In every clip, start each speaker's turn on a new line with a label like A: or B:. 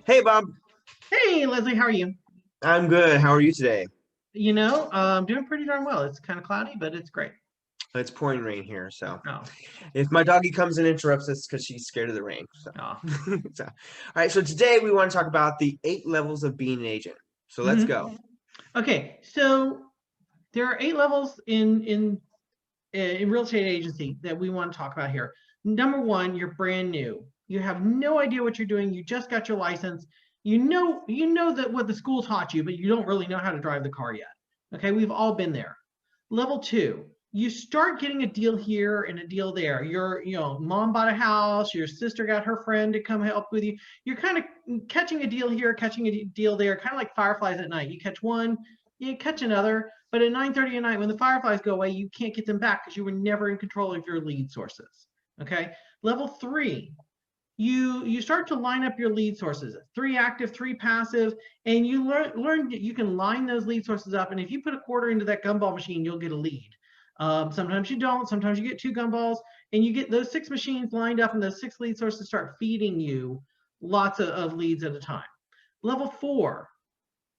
A: Hey, Bob.
B: Hey, Leslie, how are you?
A: I'm good. How are you today?
B: I'm doing pretty darn well. It's kind of cloudy, but it's great.
A: It's pouring rain here, so
B: Oh,
A: if my doggy comes and interrupts us, because she's scared of the rain. So,
B: oh.
A: all right. So today we want to talk about the 8 levels of being an agent. So let's
B: hmm
A: go.
B: Okay, so there are 8 levels in real estate agency that we want to talk about here. Number one, you're brand new. You have no idea what you're doing. You just got your license. You know that what the school taught you, but you don't really know how to drive the car yet. Okay, we've all been there. Level two, you start getting a deal here and a deal there. Mom bought a house, your sister got her friend to come help with you. You're kind of catching a deal here, catching a deal there, kind of like fireflies at night. You catch one, you catch another, but at 9:30 at night, when the fireflies go away, you can't get them back because you were never in control of your lead sources. Okay. Level three, you start to line up your lead sources, 3 active, 3 passive, and you learn that you can line those lead sources up. And if you put a quarter into that gumball machine, you'll get a lead. Sometimes you don't. Sometimes you get 2 gumballs, and you get those 6 machines lined up, and those 6 lead sources start feeding you lots of leads at a time. Level four,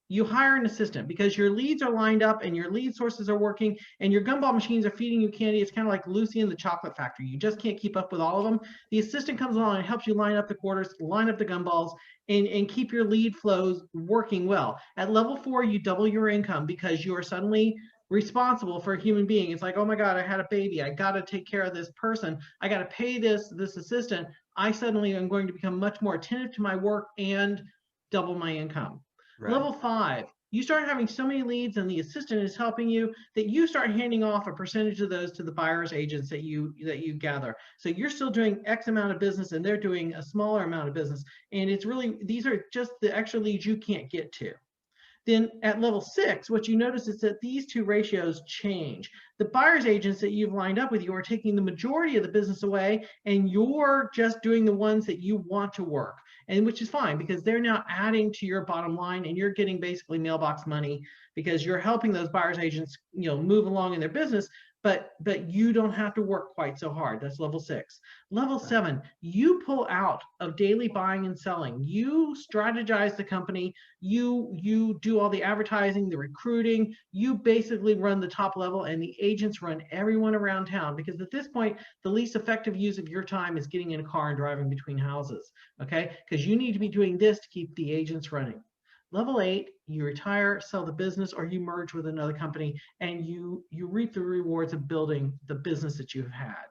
B: you hire an assistant because your leads are lined up and your lead sources are working and your gumball machines are feeding you candy. It's kind of like Lucy in the Chocolate Factory. You just can't keep up with all of them. The assistant comes along and helps you line up the quarters, line up the gumballs, and keep your lead flows working well. At level four, you double your income because you are suddenly responsible for a human being. It's like, oh my God, I had a baby. I got to take care of this person. I got to pay this assistant. I suddenly am going to become much more attentive to my work and double my income.
A: Right.
B: Level five, you start having so many leads and the assistant is helping you that you start handing off a percentage of those to the buyer's agents that you gather. So you're still doing X amount of business and they're doing a smaller amount of business. And it's really, these are just the extra leads you can't get to. Then at level six, what you notice is that these two ratios change. The buyer's agents that you've lined up with you are taking the majority of the business away, and you're just doing the ones that you want to work, and which is fine because they're now adding to your bottom line, and you're getting basically mailbox money because you're helping those buyer's agents, move along in their business. But you don't have to work quite so hard. That's level six. Level
A: Right.
B: seven, you pull out of daily buying and selling. You strategize the company, you do all the advertising, the recruiting. You basically run the top level, and the agents run everyone around town, because at this point the least effective use of your time is getting in a car and driving between houses. Okay, because you need to be doing this to keep the agents running. Level eight, you retire, sell the business, or you merge with another company, and you reap the rewards of building the business that you've had.
A: Right.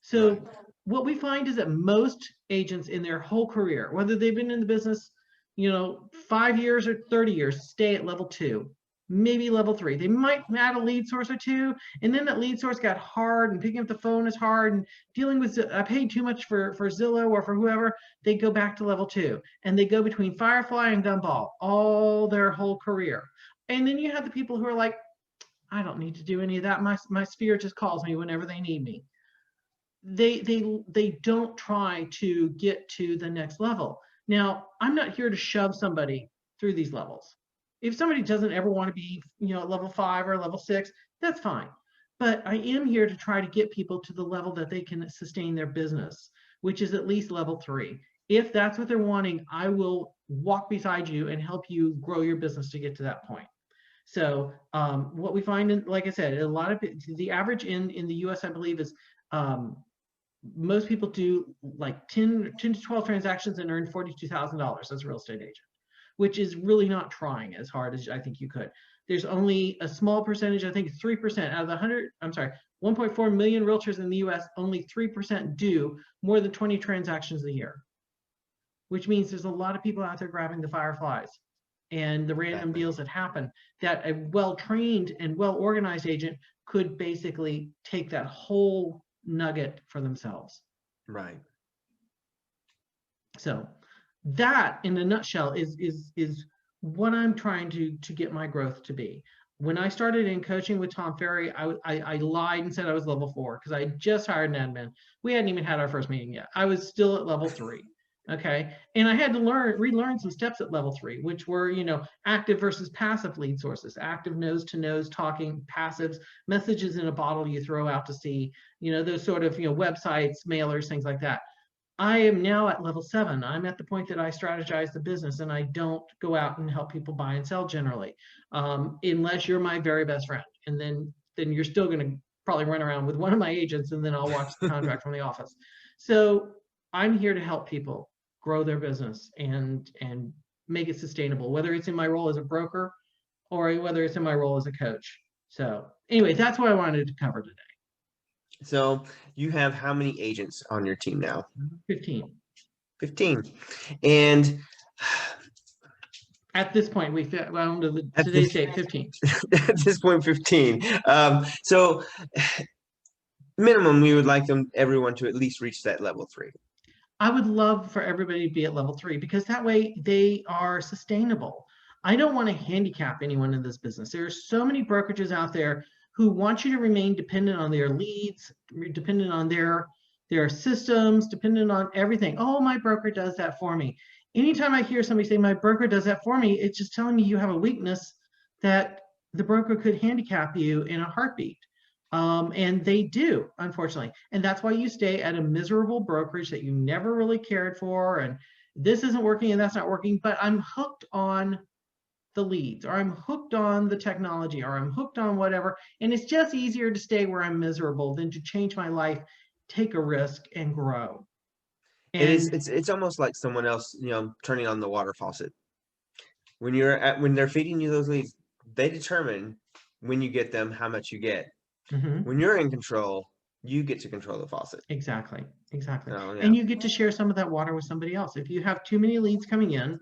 B: So what we find is that most agents in their whole career, whether they've been in the business, 5 years or 30 years, stay at level two, maybe level three. They might add a lead source or two, and then that lead source got hard, and picking up the phone is hard, and dealing with I paid too much for Zillow or for whoever. They go back to level two, and they go between Firefly and Gumball all their whole career. And then you have the people who are like, I don't need to do any of that. My sphere just calls me whenever they need me. They don't try to get to the next level. Now, I'm not here to shove somebody through these levels. If somebody doesn't ever want to be, at level five or level six, that's fine. But I am here to try to get people to the level that they can sustain their business, which is at least level three. If that's what they're wanting, I will walk beside you and help you grow your business to get to that point. So what we find, like I said, a lot of the average in the U.S., I believe, is um, most people do like 10 to 12 transactions and earn $42,000 as a real estate agent, which is really not trying as hard as I think you could. There's only a small percentage, I think 3% out of the 1.4 million realtors in the US, only 3% do more than 20 transactions a year, which means there's a lot of people out there grabbing the fireflies and the random
A: Exactly.
B: deals that happen, that a well-trained and well-organized agent could basically take that whole nugget for themselves.
A: Right.
B: So that, in a nutshell, is what I'm trying to get my growth to be. When I started in coaching with Tom Ferry, I lied and said I was level four because I just hired an admin. We hadn't even had our first meeting yet. I was still at level three. Okay. And I had to relearn some steps at level three, which were, active versus passive lead sources, active nose to nose talking, passives, messages in a bottle you throw out to see, those sort of, websites, mailers, things like that. I am now at level 7. I'm at the point that I strategize the business and I don't go out and help people buy and sell generally, unless you're my very best friend. And then you're still going to probably run around with one of my agents, and then I'll watch the contract from the office. So I'm here to help people grow their business and make it sustainable, whether it's in my role as a broker or whether it's in my role as a coach. So anyway, that's what I wanted to cover today.
A: So you have how many agents on your team now?
B: 15.
A: 15. And
B: At this point, we fit well to
A: At
B: today's
A: this-
B: date, 15.
A: at this point, 15. So minimum, we would like everyone to at least reach that level 3.
B: I would love for everybody to be at level 3 because that way they are sustainable. I don't want to handicap anyone in this business. There are so many brokerages out there who want you to remain dependent on their leads, dependent on their systems, dependent on everything. Oh, my broker does that for me. Anytime I hear somebody say my broker does that for me, it's just telling me you have a weakness that the broker could handicap you in a heartbeat. And they do, unfortunately. And that's why you stay at a miserable brokerage that you never really cared for. And this isn't working and that's not working, but I'm hooked on the leads, or I'm hooked on the technology, or I'm hooked on whatever. And it's just easier to stay where I'm miserable than to change my life, take a risk, and grow.
A: It is. It's almost like someone else, turning on the water faucet. When they're feeding you those leads, they determine when you get them how much you get. When you're in control, you get to control the faucet.
B: Exactly.
A: Oh, yeah.
B: And you get to share some of that water with somebody else. If you have too many leads coming in,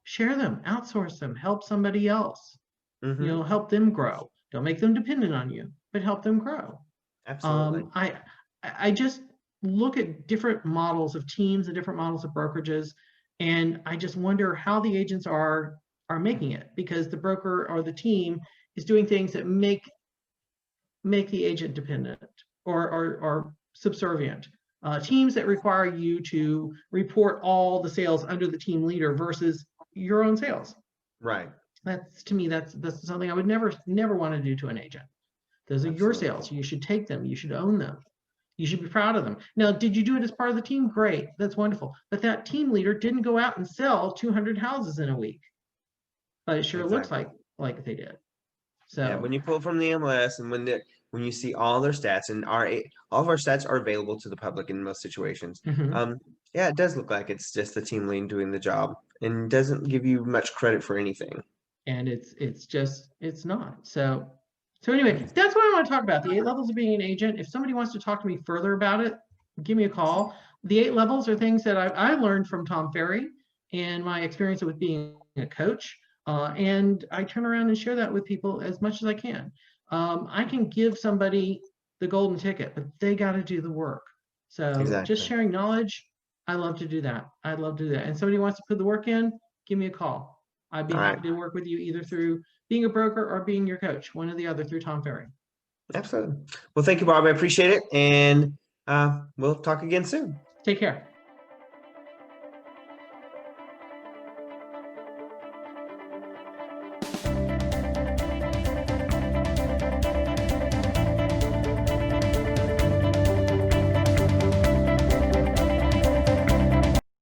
B: share them, outsource them, help somebody else. Help them grow. Don't make them dependent on you, but help them grow.
A: Absolutely.
B: I just look at different models of teams and different models of brokerages, and I just wonder how the agents are making it, because the broker or the team is doing things that make the agent dependent or subservient. Teams that require you to report all the sales under the team leader versus your own sales.
A: Right.
B: That's, to me, that's something I would never want to do to an agent. Those are your sales. You should take them. You should own them. You should be proud of them. Now, did you do it as part of the team? Great. That's wonderful. But that team leader didn't go out and sell 200 houses in a week. But it sure looks like they did. So
A: yeah, when you pull from the MLS and when you see all their stats, and all of our stats are available to the public in most situations. Yeah, it does look like it's just the team lead doing the job and doesn't give you much credit for anything.
B: And it's not. So anyway, that's what I want to talk about. The 8 levels of being an agent. If somebody wants to talk to me further about it, give me a call. The 8 levels are things that I learned from Tom Ferry and my experience with being a coach. And I turn around and share that with people as much as I can. I can give somebody the golden ticket, but they got to do the work. So just sharing knowledge, I love to do that. I'd love to do that. And somebody wants to put the work in, give me a call. I'd be happy to work with you either through being a broker or being your coach, one or the other, through Tom Ferry.
A: Absolutely. Well, thank you, Bob. I appreciate it. And we'll talk again soon.
B: Take care.